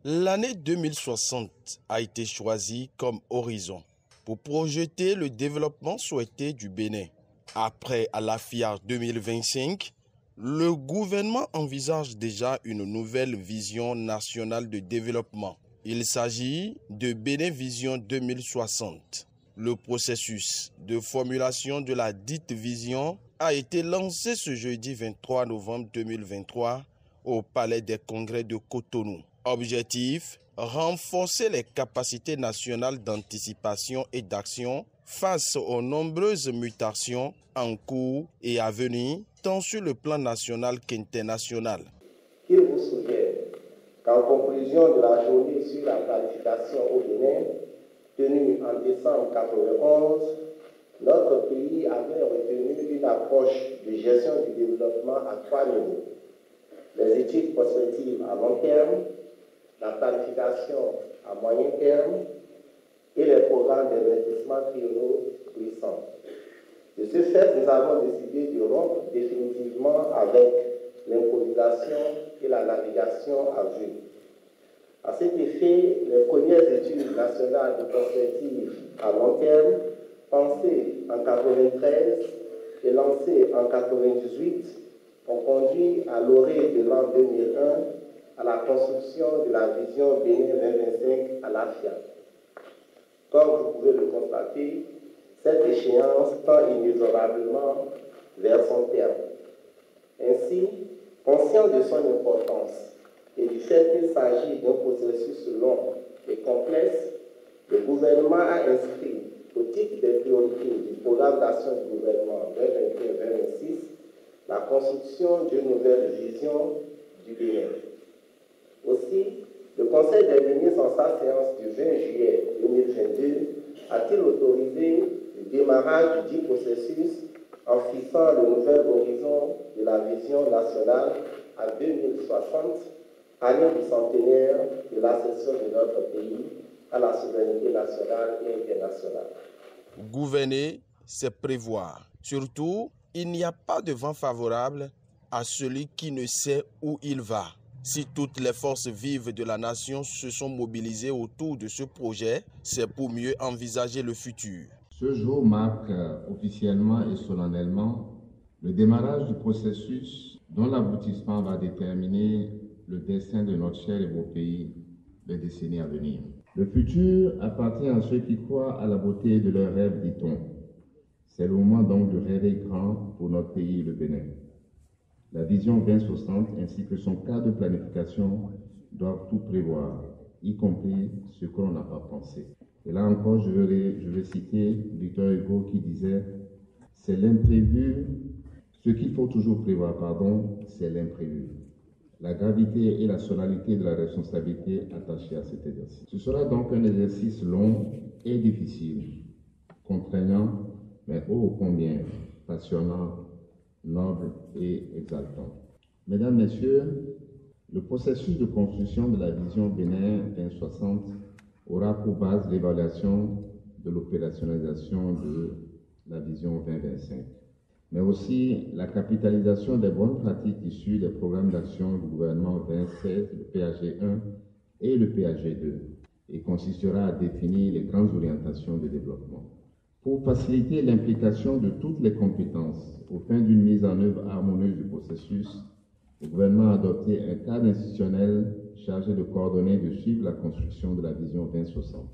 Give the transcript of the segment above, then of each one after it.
L'année 2060 a été choisie comme horizon pour projeter le développement souhaité du Bénin. Après Alafia 2025, le gouvernement envisage déjà une nouvelle vision nationale de développement. Il s'agit de Bénin Vision 2060. Le processus de formulation de la dite vision a été lancé ce jeudi 23 novembre 2023 au Palais des Congrès de Cotonou. Objectif, renforcer les capacités nationales d'anticipation et d'action face aux nombreuses mutations en cours et à venir, tant sur le plan national qu'international. Il vous souvient qu'en conclusion de la journée sur la planification au Bénin, tenue en décembre 1991, notre pays avait retenu une approche de gestion du développement à 3 niveaux. Les études prospectives à long terme, la planification à moyen terme et les programmes d'investissement triennaux puissants. De ce fait, nous avons décidé de rompre définitivement avec l'improvisation et la navigation à vue. À cet effet, les premières études nationales de prospective à long terme, pensées en 1993 et lancées en 1998, ont conduit à l'orée de l'an 2001 à la construction de la vision Bénin 2025 à l'AFIA. Comme vous pouvez le constater, cette échéance tend inexorablement vers son terme. Ainsi, conscient de son importance et du fait qu'il s'agit d'un processus long et complexe, le gouvernement a inscrit au titre des priorités du programme d'action du gouvernement 2021-2026 la construction d'une nouvelle vision du Bénin. Aussi, le Conseil des ministres, en sa séance du 20 juillet 2022, a-t-il autorisé le démarrage du dit processus en fixant le nouvel horizon de la vision nationale à 2060, année du centenaire de l'accession de notre pays à la souveraineté nationale et internationale. Gouverner, c'est prévoir. Surtout, il n'y a pas de vent favorable à celui qui ne sait où il va. Si toutes les forces vives de la nation se sont mobilisées autour de ce projet, c'est pour mieux envisager le futur. Ce jour marque officiellement et solennellement le démarrage du processus dont l'aboutissement va déterminer le destin de notre cher et beau pays les décennies à venir. Le futur appartient à ceux qui croient à la beauté de leurs rêves, dit-on. C'est le moment donc de rêver grand pour notre pays, le Bénin. La vision 2060 ainsi que son cadre de planification doivent tout prévoir, y compris ce que l'on n'a pas pensé. Et là encore, je vais citer Victor Hugo qui disait « C'est l'imprévu, ce qu'il faut toujours prévoir, c'est l'imprévu. » La gravité et la solennité de la responsabilité attachée à cet exercice. Ce sera donc un exercice long et difficile, contraignant, mais ô combien passionnant, noble et exaltant. Mesdames, Messieurs, le processus de construction de la vision Bénin 2060 aura pour base l'évaluation de l'opérationnalisation de la vision 2025, mais aussi la capitalisation des bonnes pratiques issues des programmes d'action du gouvernement 2016, le PAG1 et le PAG2, et consistera à définir les grandes orientations de développement. Pour faciliter l'implication de toutes les compétences au fin d'une mise en œuvre harmonieuse du processus, le gouvernement a adopté un cadre institutionnel chargé de coordonner et de suivre la construction de la vision 2060,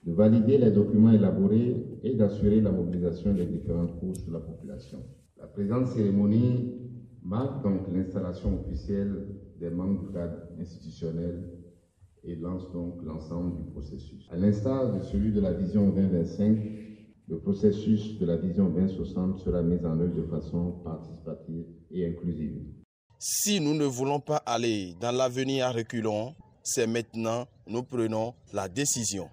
de valider les documents élaborés et d'assurer la mobilisation des différentes couches de la population. La présente cérémonie marque donc l'installation officielle des membres du cadre institutionnel et lance donc l'ensemble du processus. À l'instar de celui de la vision 2025, le processus de la vision 2060 sera mis en œuvre de façon participative et inclusive. Si nous ne voulons pas aller dans l'avenir à reculons, c'est maintenant nous prenons la décision.